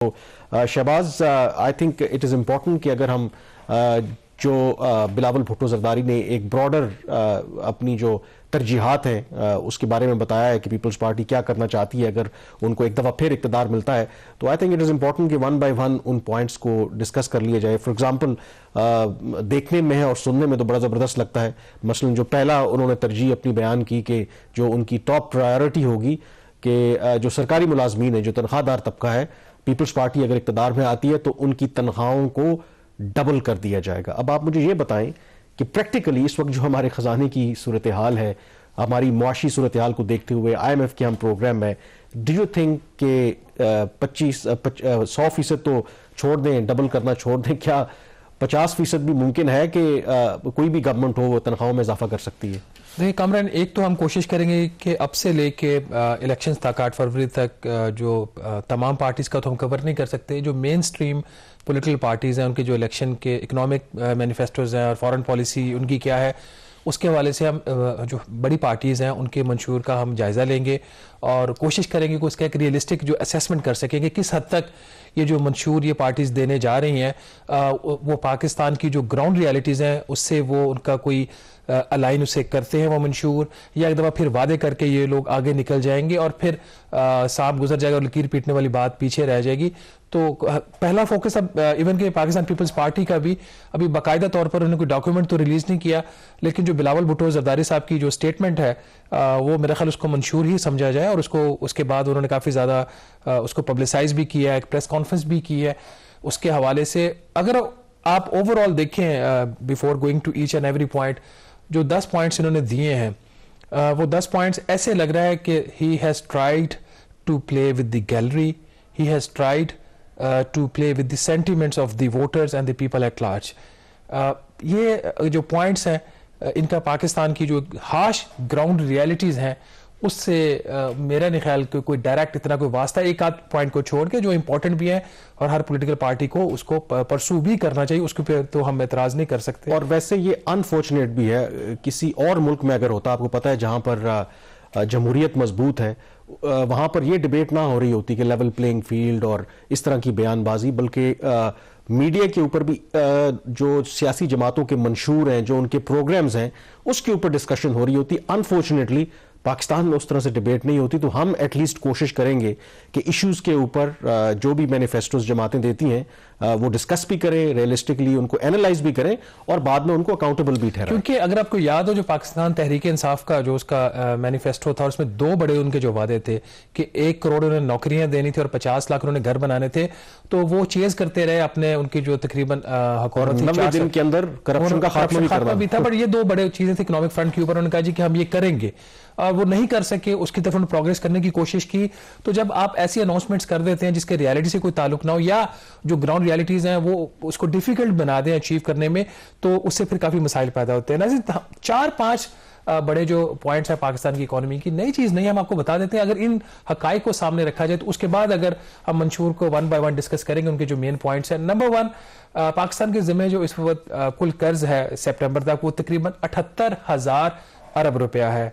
Shahbaz I think it is important کہ اگر ہم جو بلاول بھٹو زرداری نے ایک براڈر اپنی جو ترجیحات ہیں اس کے بارے میں بتایا ہے کہ پیپلز پارٹی کیا کرنا چاہتی ہے اگر ان کو ایک دفعہ پھر اقتدار ملتا ہے، تو I think it is important کہ ون بائی ون ان پوائنٹس کو ڈسکس کر لیا جائے. فار ایگزامپل دیکھنے میں اور سننے میں تو بڑا زبردست لگتا ہے. مثلا جو پہلا انہوں نے ترجیح اپنی بیان کی کہ جو ان کی ٹاپ پرائیورٹی ہوگی کہ جو سرکاری ملازمین ہیں، جو تنخواہ دار طبقہ ہے، پیپلز پارٹی اگر اقتدار میں آتی ہے تو ان کی تنخواہوں کو ڈبل کر دیا جائے گا. اب آپ مجھے یہ بتائیں کہ پریکٹیکلی اس وقت جو ہمارے خزانے کی صورتحال ہے، ہماری معاشی صورتحال کو دیکھتے ہوئے IMF کے ہم پروگرام میں، ڈو یو تھنک کہ 100% تو چھوڑ دیں، ڈبل کرنا چھوڑ دیں، کیا 50% بھی ممکن ہے کہ کوئی بھی گورنمنٹ ہو وہ تنخواہوں میں اضافہ کر سکتی ہے؟ دیکھیں کامران، ایک تو ہم کوشش کریں گے کہ اب سے لے کے الیکشنز تک 8 فروری تک جو تمام پارٹیز کا تو ہم کور نہیں کر سکتے. جو مین سٹریم پولیٹیکل پارٹیز ہیں ان کے جو الیکشن کے اکنامک مینیفیسٹوز ہیں اور فارن پالیسی ان کی کیا ہے، اس کے حوالے سے ہم جو بڑی پارٹیز ہیں ان کے منشور کا ہم جائزہ لیں گے اور کوشش کریں گے کہ اس کا ایک ریئلسٹک جو اسیسمنٹ کر سکیں کہ کس حد تک یہ جو منشور یہ پارٹیز دینے جا رہی ہیں وہ پاکستان کی جو گراؤنڈ ریالٹیز ہیں اس سے وہ ان کا کوئی الائن اسے کرتے ہیں وہ منشور، یا ایک دفعہ پھر وعدے کر کے یہ لوگ آگے نکل جائیں گے اور پھر سانپ گزر جائے گا اور لکیر پیٹنے والی بات پیچھے رہ جائے گی. تو پہلا فوکس اب ایون کہ پاکستان پیپلز پارٹی کا بھی ابھی باقاعدہ طور پر انہوں نے کوئی ڈاکیومنٹ تو ریلیز نہیں کیا، لیکن جو بلاول بھٹو زرداری صاحب کی جو اسٹیٹمنٹ ہے وہ میرا خیال اس کو منشور ہی سمجھا جائے، اور اس کے بعد انہوں نے کافی زیادہ اس کو پبلسائز بھی کیا ہے، ایک پریس کانفرنس بھی کی ہے. اس کے حوالے سے اگر آپ اوور آل دیکھیں before going to each and every point, جو 10 پوائنٹس انہوں نے دیے ہیں وہ 10 پوائنٹس ایسے لگ رہا ہے کہ he has tried to play with the gallery, he has tried to play with the sentiments of the voters and the people at large. یہ جو پوائنٹس ہیں ان کا پاکستان کی جو ہارش گراؤنڈ ریالٹیز ہیں اس سے میرا نہیں خیال کہ کوئی ڈائریکٹ اتنا کوئی واسطہ، ایک آدھ پوائنٹ کو چھوڑ کے جو امپورٹنٹ بھی ہیں اور ہر پولیٹیکل پارٹی کو اس کو پرسو بھی کرنا چاہیے، اس کے تو ہم اعتراض نہیں کر سکتے. اور ویسے یہ انفارچونیٹ بھی ہے، کسی اور ملک میں اگر ہوتا، آپ کو پتہ ہے جہاں پر جمہوریت مضبوط ہے وہاں پر یہ ڈیبیٹ نہ ہو رہی ہوتی کہ لیول پلینگ فیلڈ اور اس طرح کی بیان بازی، بلکہ میڈیا کے اوپر بھی جو سیاسی جماعتوں کے منشور ہیں، جو ان کے پروگرامز ہیں، اس کے اوپر ڈسکشن ہو رہی ہوتی. انفارچونیٹلی پاکستان میں اس طرح سے ڈیبیٹ نہیں ہوتی. تو ہم ایٹ لیسٹ کوشش کریں گے کہ ایشوز کے اوپر جو بھی مینیفیسٹوز جماعتیں دیتی ہیں وہ ڈسکس بھی کریں، ریئلسٹکلی ان کو اینالائز بھی کریں اور بعد میں ان کو اکاؤنٹیبل بھی ٹھہرائیں. کیونکہ اگر آپ کو یاد ہو جو پاکستان تحریک انصاف کا جو اس کا مینیفیسٹو تھا، اس میں 2 بڑے ان کے جو وعدے تھے کہ 1 کروڑ انہیں نوکریاں دینی تھی اور 50 لاکھ انہوں نے گھر بنانے تھے، تو وہ چیز کرتے رہے اپنے ان کی جو تقریباً حکومت 90 دن کے اندر کرپشن کا خاتمہ بھی تھا. بٹ یہ 2 بڑے چیزیں تھیں اکنامک فرنٹ کے اوپر، انہوں نے کہا جی کہ ہم یہ کریں گے، اور وہ نہیں کر سکے، اس کی طرف انہوں نے پروگریس کرنے کی کوشش کی. تو جب آپ ایسی اناؤنسمنٹس کر دیتے ہیں جس کے ریالٹی سے کوئی تعلق نہ ہو یا جو گراؤنڈ ریالٹیز ہیں وہ اس کو ڈیفیکلٹ بنا دیں اچیو کرنے میں، تو اس سے پھر کافی مسائل پیدا ہوتے ہیں. ناظرین 4-5 بڑے جو پوائنٹس ہیں پاکستان کی اکانومی کی، نئی چیز نہیں، ہم آپ کو بتا دیتے ہیں. اگر ان حقائق کو سامنے رکھا جائے تو اس کے بعد اگر ہم منشور کو 1 بائی 1 ڈسکس کریں گے ان کے جو مین پوائنٹس ہیں. نمبر 1، پاکستان کے ذمہ جو اس وقت کل قرض ہے سپٹمبر تک وہ تقریباً 78,000 ارب روپیہ ہے.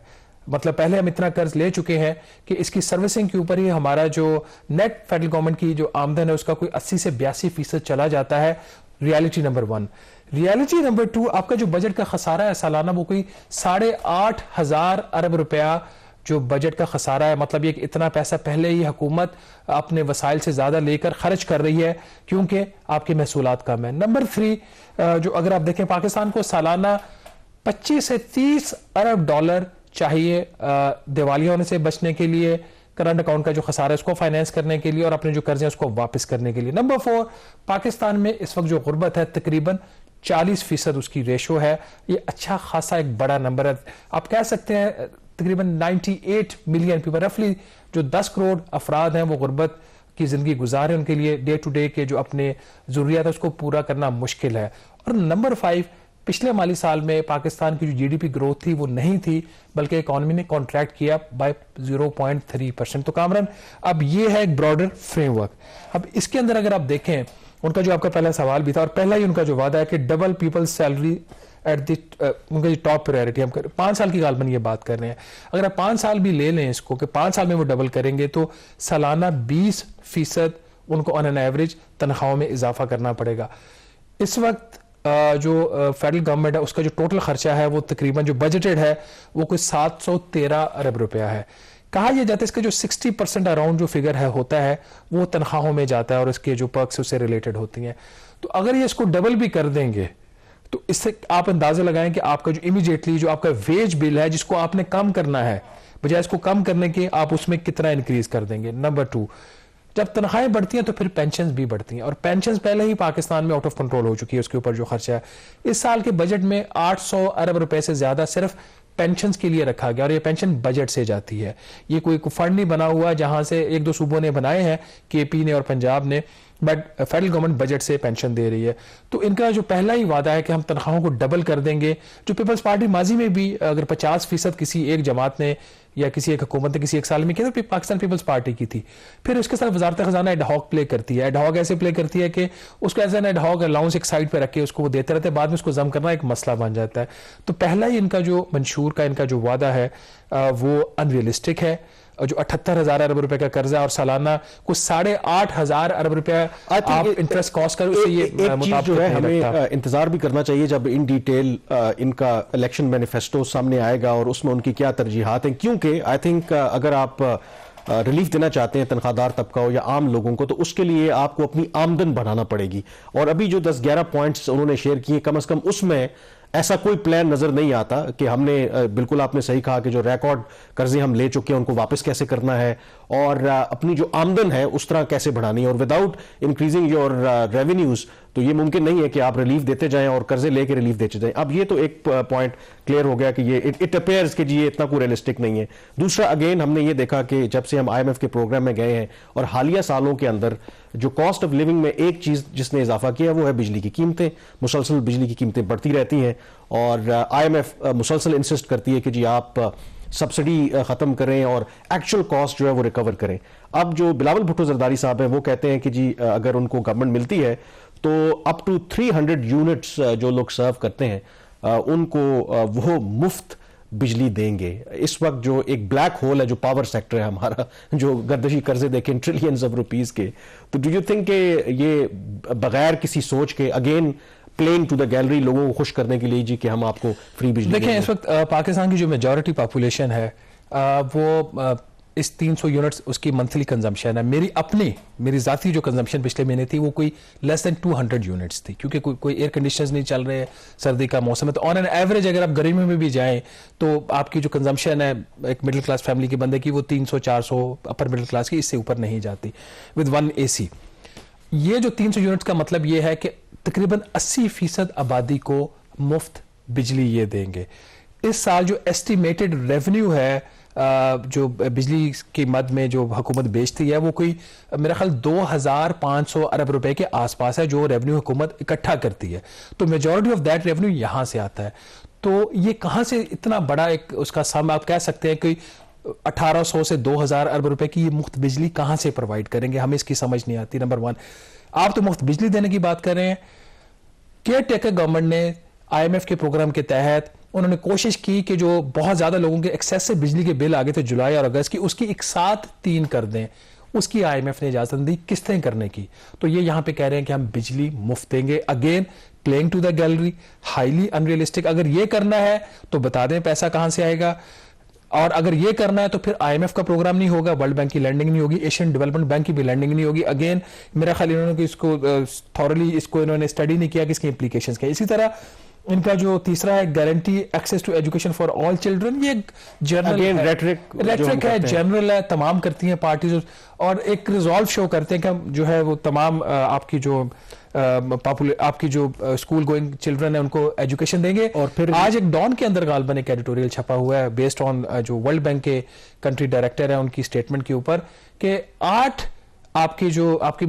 مطلب پہلے ہم اتنا قرض لے چکے ہیں کہ اس کی سروسنگ کے اوپر ہی ہمارا جو نیٹ فیڈرل گورنمنٹ کی جو آمدن ہے اس کا کوئی 80 سے 82% چلا جاتا ہے. Reality number 1. ریالٹی نمبر 2، آپ کا جو بجٹ کا خسارہ ہے سالانہ وہ کوئی 8,500 ارب روپیہ جو بجٹ کا خسارہ ہے. مطلب یہ کہ اتنا پیسہ پہلے ہی حکومت اپنے وسائل سے زیادہ لے کر خرچ کر رہی ہے کیونکہ آپ کے محصولات کم ہیں. نمبر 3، جو اگر آپ دیکھیں پاکستان کو سالانہ 25 سے 30 ارب ڈالر چاہیے دیوالیہ ہونے سے بچنے کے لیے، کرنٹ اکاؤنٹ کا جو خسارہ ہے اس کو فائنینس کرنے کے لیے اور اپنے جو قرض ہیں اس کو واپس کرنے کے لیے. نمبر 4، پاکستان میں اس وقت جو غربت ہے تقریباً 40% اس کی ریشو ہے. یہ اچھا خاصا ایک بڑا نمبر ہے. آپ کہہ سکتے ہیں تقریباً 98 ملین پیپل، رفلی جو 10 کروڑ افراد ہیں وہ غربت کی زندگی گزارے، ان کے لیے ڈے ٹو ڈے کے جو اپنے ضروریات ہیں اس کو پورا کرنا مشکل ہے. اور نمبر 5، پچھلے مالی سال میں پاکستان کی جو GDP گروتھ تھی وہ نہیں تھی بلکہ اکانومی نے کانٹریکٹ کیا بائی 0.3%. تو کامران اب یہ ہے ایک براڈر فریم ورک. اب اس کے اندر اگر آپ دیکھیں ان کا جو آپ کا پہلا سوال بھی تھا اور پہلا ہی ان کا جو وعدہ ہے کہ double people salary at the ان کا ٹاپ پرائیورٹی ہم 5 سال کی غالباً یہ بات کر رہے ہیں. اگر آپ 5 سال بھی لے لیں اس کو کہ 5 سال میں وہ ڈبل کریں گے تو سالانہ 20% ان کو آن این ایوریج تنخواہوں میں اضافہ کرنا پڑے گا. اس وقت جو فیڈرل گورنمنٹ ہے اس کا جو ٹوٹل خرچہ ہے وہ تقریباً جو بجٹڈ ہے وہ کوئی 713 ارب روپیہ ہے. کہا یہ جاتا ہے اس کا جو 60% اراؤنڈ جو فگر ہے ہوتا ہے وہ تنخواہوں میں جاتا ہے اور اس کے جو پرکس اس سے ریلیٹڈ ہوتی ہیں. تو اگر یہ اس کو ڈبل بھی کر دیں گے تو اس سے آپ اندازہ لگائیں کہ آپ کا جو امیجیٹلی جو آپ کا ویج بل ہے جس کو آپ نے کم کرنا ہے بجائے اس کو کم کرنے کے آپ اس میں کتنا انکریز کر دیں گے. نمبر 2, جب تنخواہیں بڑھتی ہیں تو پھر پینشنز بھی بڑھتی ہیں اور پینشنز پہلے ہی پاکستان میں آؤٹ آف کنٹرول ہو چکی ہے. اس کے اوپر جو خرچہ ہے اس سال کے بجٹ میں 800 ارب روپے سے زیادہ صرف پینشنز کے لیے رکھا گیا اور یہ پینشن بجٹ سے جاتی ہے. یہ کوئی فنڈ نہیں بنا ہوا جہاں سے ایک دو صوبوں نے بنائے ہیں, کے پی نے اور پنجاب نے, بٹ فیڈرل گورنمنٹ بجٹ سے پینشن دے رہی ہے. تو ان کا جو پہلا ہی وعدہ ہے کہ ہم تنخواہوں کو ڈبل کر دیں گے. جو پیپلز پارٹی ماضی میں بھی اگر 50% کسی ایک جماعت نے یا کسی ایک حکومت نے کسی ایک سال میں کیا تو پاکستان پیپلز پارٹی کی تھی, پھر اس کے ساتھ وزارت خزانہ ایڈ ہاک پلے کرتی ہے. ایڈ ہاک ایسے پلے کرتی ہے کہ اس کو ایسا ایڈ ہاک الاؤنس ایک سائڈ پہ رکھ کے اس کو وہ دیتے رہتے ہیں, بعد میں اس کو ضم کرنا ایک مسئلہ بن جاتا ہے. تو پہلا ہی ان کا جو منشور کا ان کا جو وعدہ ہے وہ ان ریئلسٹک ہے. جو 78,000 ارب روپے کا قرضہ اور سالانہ کچھ 8,500 ارب روپے آپ انٹرسٹ کاسٹ کر, اس سے یہ مطابق جو ہے ہمیں انتظار بھی کرنا چاہیے جب ان ڈیٹیل ان کا الیکشن مینیفیسٹو سامنے آئے گا اور اس میں ان کی کیا ترجیحات ہیں. کیونکہ آئی تھنک اگر آپ ریلیف دینا چاہتے ہیں تنخواہ دار طبقہ ہو یا عام لوگوں کو تو اس کے لیے آپ کو اپنی آمدن بڑھانا پڑے گی. اور ابھی جو 10-11 پوائنٹس انہوں نے شیئر کیے کم از کم اس میں ایسا کوئی پلان نظر نہیں آتا کہ ہم نے, بالکل آپ نے صحیح کہا کہ جو ریکارڈ قرضے ہم لے چکے ہیں ان کو واپس کیسے کرنا ہے اور اپنی جو آمدن ہے اس طرح کیسے بڑھانی ہے. اور وداؤٹ انکریزنگ یور ریونیوز تو یہ ممکن نہیں ہے کہ آپ ریلیف دیتے جائیں اور قرضے لے کے ریلیف دیتے جائیں. اب یہ تو ایک پوائنٹ کلیئر ہو گیا کہ یہ اٹ اپیئرز کہ جی یہ اتنا کوئی ریئلسٹک نہیں ہے. دوسرا اگین ہم نے یہ دیکھا کہ جب سے ہم آئی ایم ایف کے پروگرام میں گئے ہیں اور حالیہ سالوں کے اندر جو کاسٹ آف لیونگ میں ایک چیز جس نے اضافہ کیا وہ ہے بجلی کی قیمتیں. مسلسل بجلی کی قیمتیں بڑھتی رہتی ہیں اور آئی ایم ایف مسلسل انسسٹ کرتی ہے کہ جی آپ سبسڈی ختم کریں اور ایکچوئل کاسٹ جو ہے وہ ریکور کریں. اب جو بلاول بھٹو زرداری صاحب ہیں وہ کہتے ہیں کہ جی اگر ان کو گورنمنٹ ملتی ہے تو اپ ٹو 300 یونٹس جو لوگ سرو کرتے ہیں ان کو وہ مفت بجلی دیں گے. اس وقت جو ایک بلیک ہول ہے جو پاور سیکٹر ہے ہمارا, جو گردشی قرضے دیکھیں ٹریلینز آف روپیز کے, تو ڈو یو تھنک کہ یہ بغیر کسی سوچ کے again playing to the gallery لوگوں کو خوش کرنے کے لیے جی کہ ہم آپ کو فری بجلی دیکھیں اس وقت پاکستان کی جو میجورٹی پاپولیشن ہے وہ اس 300 یونٹس اس کی منتھلی کنزمپشن ہے. میری ذاتی جو کنزمپشن پچھلے مہینے تھی وہ کوئی لیس دین 200 یونٹس تھی کیونکہ کوئی ایئر کنڈیشنز نہیں چل رہے, سردی کا موسم ہے. تو آن این ایوریج اگر آپ گرمی میں بھی جائیں تو آپ کی جو کنزمپشن ہے ایک مڈل کلاس فیملی کے بندے کی وہ 300-400 اپر مڈل کلاس کی اس سے اوپر نہیں جاتی ود 1 AC. یہ جو 300 یونٹس کا مطلب یہ ہے کہ تقریباً 80% آبادی کو مفت بجلی یہ دیں گے. اس سال جو ایسٹیمیٹڈ ریونیو ہے جو بجلی کی مد میں جو حکومت بیچتی ہے وہ کوئی میرا خیال 2,500 ارب روپے کے آس پاس ہے جو ریونیو حکومت اکٹھا کرتی ہے. تو میجورٹی آف دیٹ ریونیو یہاں سے آتا ہے. تو یہ کہاں سے اتنا بڑا ایک اس کا سم آپ کہہ سکتے ہیں کہ 1,800 سے 2,000 ارب روپے کی یہ مفت بجلی کہاں سے پرووائڈ کریں گے, ہمیں اس کی سمجھ نہیں آتی. نمبر 1 آپ تو مفت بجلی دینے کی بات کر رہے ہیں. کیئر ٹیکر گورنمنٹ نے آئی ایم ایف کے پروگرام کے تحت انہوں نے کوشش کی کہ جو بہت زیادہ لوگوں کے ایکسیس سے بجلی کے بل آگے تھے جولائی اور اگست کی, اس کی ایک ساتھ 3 کر دیں. اس کی آئی ایم ایف نے اجازت دی قسطیں کرنے کی. تو یہ یہاں پہ کہہ رہے ہیں کہ ہم بجلی مفت دیں گے. Again playing to the gallery, highly unrealistic. اگر یہ کرنا ہے تو بتا دیں پیسہ کہاں سے آئے گا, اور اگر یہ کرنا ہے تو پھر آئی ایم ایف کا پروگرام نہیں ہوگا, ورلڈ بینک کی لینڈنگ نہیں ہوگی, ایشین ڈیولپمنٹ بینک کی بھی لینڈنگ نہیں ہوگی. اگین میرا خیال انہوں نے اس کو تھورلی اس کو انہوں نے اسٹڈی نہیں کیا کہ اس کی امپلیکیشنز کیا. اسی طرح ان کا جو تیسرا ہے guarantee access to education for all children, یہ جنرل ریٹرک ہے, جنرل ہے, تمام کرتی ہیں پارٹیز اور ایک ریزالو شو کرتے ہیں کہ جو ہے وہ تمام آپ کی جو آپ کی جو اسکول گوئنگ چلڈرن ہیں ان کو ایجوکیشن دیں گے. اور پھر آج ایک ڈان کے اندر غالباً ایک ایڈیٹوریل چھپا ہوا ہے بیسڈ آن جو ورلڈ بینک کے کنٹری ڈائریکٹر ہیں ان کی اسٹیٹمنٹ کے اوپر کہ 8 آپ کی جو آپ کی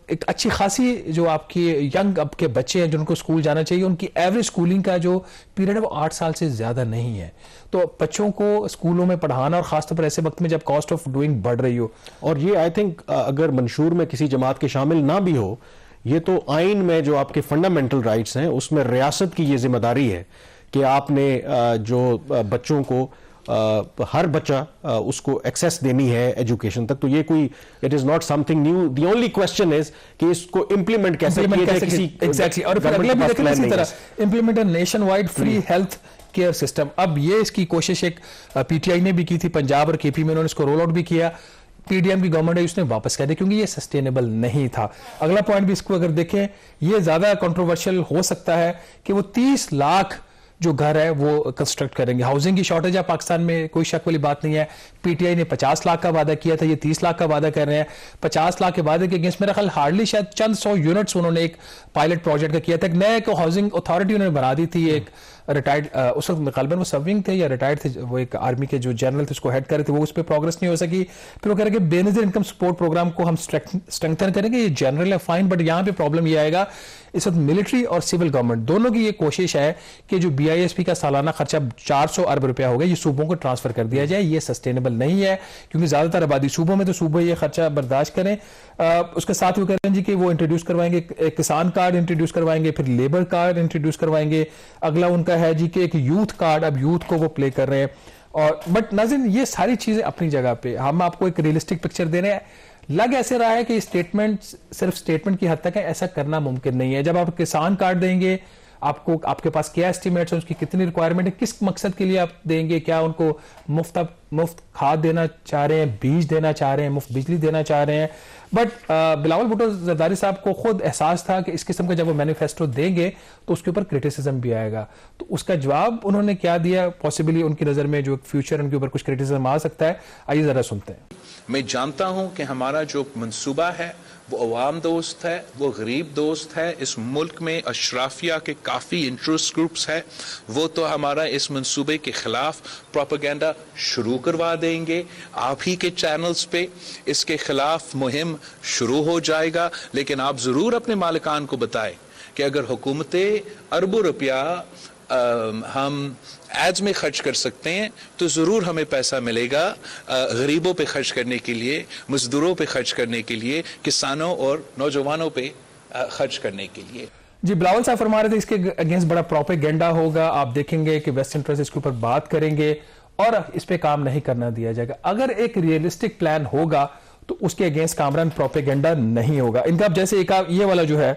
ایک اچھی خاصی جو آپ کی ینگ اب کے بچے ہیں جن کو اسکول جانا چاہیے, ان کی ایوریج اسکولنگ کا جو پیریڈ ہے وہ 8 سال سے زیادہ نہیں ہے. تو بچوں کو اسکولوں میں پڑھانا اور خاص طور پر ایسے وقت میں جب کاسٹ آف ڈوئنگ بڑھ رہی ہو, اور یہ آئی تھنک اگر منشور میں کسی جماعت کے شامل نہ بھی ہو, یہ تو آئین میں جو آپ کے فنڈامنٹل رائٹس ہیں اس میں ریاست کی یہ ذمہ داری ہے کہ آپ نے جو بچوں کو ہر بچہ اس کو ایکسیس دینی ہے ایجوکیشن تک. تو یہ کوئی it is not some thing new. The only question is کہ اس کو امپلیمنٹ کیسے کیا جائے کسی ایگزیکٹلی. اور پھر اگلا بھی دیکھیں اسی طرح implement nationwide free health care system. اب یہ اس کی کوشش ایک پی ٹی آئی نے بھی کی تھی پنجاب اور کے پی میں, انہوں نے اس کو رول آؤٹ بھی کیا. پی ڈی ایم کی گورنمنٹ ہے اس نے واپس کر دیا کیونکہ یہ سسٹینیبل نہیں تھا. اگلا پوائنٹ بھی اس کو اگر دیکھیں یہ زیادہ کنٹروورشل ہو سکتا ہے کہ وہ 30 لاکھ جو گھر ہے وہ کنسٹرکٹ کریں گے. ہاؤسنگ کی شارٹیج ہے پاکستان میں, کوئی شک والی بات نہیں ہے. پی ٹی آئی نے 50 لاکھ کا وعدہ کیا تھا, یہ 30 لاکھ کا وعدہ کر رہے ہیں. 50 لاکھ کے وعدے کے اگینسٹ میرا خیال ہارڈلی شاید چند 100 یونٹس انہوں نے ایک پائلٹ پروجیکٹ کا کیا تھا. ایک نئے کو ہاؤسنگ اتھارٹی انہوں نے بنا دی تھی, ایک ریٹائرڈ اس وقت غالباً وہ سرونگ تھے یا ریٹائرڈ تھے, وہ ایک آرمی کے جو جنرل تھے اس کو ہیڈ کر رہے تھے, وہ اس پہ پروگرس نہیں ہو سکی. پھر وہ کہہ رہے کہ بے نظیر انکم سپورٹ پروگرام کو ہم اسٹرینگتھن کریں گے, یہ جنرل ہے فائن, بٹ یہاں پہ پرابلم یہ آئے گا اس وقت ملٹری اور سول گورنمنٹ دونوں کی یہ کوشش ہے کہ جو بی آئی ایس پی کا سالانہ خرچہ 400 ارب روپیہ ہوگا یہ صوبوں کو ٹرانسفر کر دیا جائے. یہ سسٹینیبل نہیں ہے کیونکہ زیادہ تر آبادی صوبوں میں, تو صوبے یہ خرچہ برداشت کریں. اس کے ساتھ وہ کہہ رہے ہیں جی کہ وہ انٹروڈیوس کروائیں گے, کسان کارڈ انٹروڈیوس کروائیں گے, پھر لیبر کارڈ انٹروڈیوس کروائیں گے. اگلا ان کا ہے جی کہ ایک یوتھ کارڈ, اب یوتھ کو وہ پلے کر رہے ہیں. اور بٹ ناظرین یہ ساری چیزیں اپنی جگہ پہ, ہم آپ کو ایک ریئلسٹک پکچر دے رہے ہیں. لگ ایسے رہا ہے کہ اسٹیٹمنٹ صرف اسٹیٹمنٹ کی حد تک ہے, ایسا کرنا ممکن نہیں ہے. جب آپ کسان کارڈ دیں گے, آپ کو آپ کے پاس کیا ایسٹیمیٹس ہیں, اس کی کتنی ریکوائرمنٹ ہے, کس مقصد کے لیے آپ دیں گے, کیا ان کو مفت کھاد دینا چاہ رہے ہیں, بیج دینا چاہ رہے ہیں, مفت بجلی دینا چاہ رہے ہیں. بٹ بلاول بھٹو زرداری صاحب کو خود احساس تھا کہ اس قسم کا جب وہ مینیفیسٹو دیں گے تو اس کے اوپر کرٹیسزم بھی آئے گا. تو اس کا جواب انہوں نے کیا دیا, پاسبلی ان کی نظر میں جو فیوچر ان کے اوپر کچھ کرٹیسزم آ سکتا ہے, آئیے ذرا سنتے ہیں. میں جانتا ہوں کہ ہمارا جو منصوبہ ہے وہ عوام دوست ہے, وہ غریب دوست ہے. اس ملک میں اشرافیہ کے کافی انٹرسٹ گروپس ہے, وہ تو ہمارا اس منصوبے کے خلاف پروپیگنڈا شروع کروا دیں گے. آپ ہی کے چینلز پہ اس کے خلاف مہم شروع ہو جائے گا. لیکن آپ ضرور اپنے مالکان کو بتائیں کہ اگر حکومتیں اربوں روپیہ ہم ایڈز میں خرچ کر سکتے ہیں تو ضرور ہمیں پیسہ ملے گا غریبوں پہ خرچ کرنے کے لیے, مزدوروں پہ خرچ کرنے کے لیے, کسانوں اور نوجوانوں پہ خرچ کرنے کے لیے. جی بلاول صاحب فرما رہے تھے اس کے اگینسٹ بڑا پروپیگنڈا ہوگا, آپ دیکھیں گے کہ ویسٹ انٹرسٹ اس کے اوپر بات کریں گے اور اس پہ کام نہیں کرنا دیا جائے گا. اگر ایک ریئلسٹک پلان ہوگا تو اس کے اگینسٹ کامران پروپیگنڈا نہیں ہوگا. ان کا جیسے ایک یہ والا جو ہے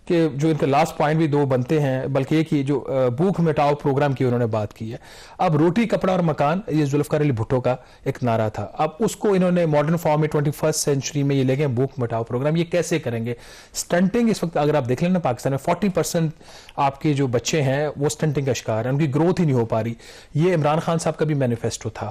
کہ جو ان کے لاسٹ پوائنٹ بھی 2 بنتے ہیں, بلکہ ایک ہی جو بھوک مٹاؤ پروگرام کی انہوں نے بات کی ہے. اب روٹی کپڑا اور مکان, یہ ذوالفقار علی بھٹو کا ایک نعرہ تھا, اب اس کو انہوں نے ماڈرن فارم میں 21 سینچری میں یہ لے گئے بھوک مٹاؤ پروگرام. یہ کیسے کریں گے؟ سٹنٹنگ اس وقت اگر آپ دیکھ لیں نا پاکستان میں 40% آپ کے جو بچے ہیں وہ سٹنٹنگ کا شکار ہیں, ان کی گروتھ ہی نہیں ہو پا رہی. یہ عمران خان صاحب کا بھی مینیفیسٹو تھا,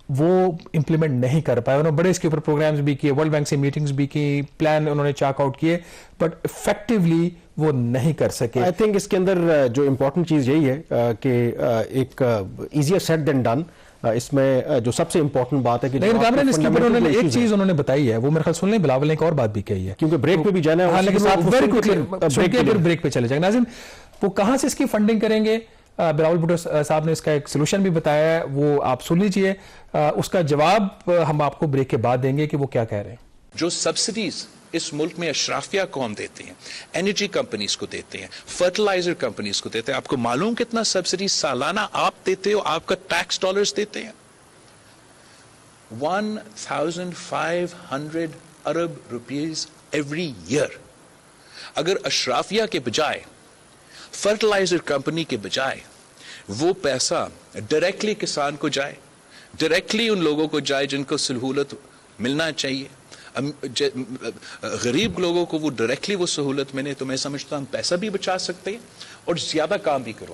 وہ امپلیمنٹ نہیں کر پائے. انہوں نے بڑے اس کے اوپر پروگرامز بھی کیے, ورلڈ بینک سے میٹنگز بھی کی, پلان انہوں نے چاک آؤٹ کیے, بٹ افیکٹولی وہ نہیں کر سکے. آئی تھنک اس کے اندر جو امپورٹنٹ چیز یہی ہے کہ ایک ایزیئر سیٹ دین ڈن. اس میں جو سب سے امپورٹنٹ بات ہے کہ لیکن کامران اس کے اوپر انہوں نے ایک چیز انہوں نے بتائی ہے, وہ میرے خیال سن لیں, بلاول نے ایک اور بات بھی کہی ہے کیونکہ بریک پہ بھی جانا ہے, لیکن بریک پہ چلے جائیں. ناظرین وہ کہاں سے اس کی فنڈنگ کریں گے, بلاول بھٹو صاحب نے اس کا ایک سلوشن بھی بتایا ہے, وہ آپ سن لیجئے. اس کا جواب ہم آپ کو بریک کے بعد دیں گے کہ وہ کیا کہہ رہے ہیں. جو سبسڈیز اس ملک میں اشرافیہ قوم دیتے ہیں, انرجی کمپنیز کو دیتے ہیں, فرٹیلائزر کمپنیز کو دیتے ہیں, آپ کو معلوم کتنا سبسڈی سالانہ آپ دیتے ہو, آپ کا ٹیکس ڈالرز دیتے ہیں؟ 1500 ارب روپیز ایوری ایئر. اگر اشرافیہ کے بجائے, فرٹیلائزر کمپنی کے بجائے وہ پیسہ ڈائریکٹلی کسان کو جائے, ڈائریکٹلی ان لوگوں کو جائے جن کو سہولت ملنا چاہیے, غریب لوگوں کو وہ ڈائریکٹلی وہ سہولت ملے, تو میں سمجھتا ہوں پیسہ بھی بچا سکتے ہیں اور زیادہ کام بھی کروا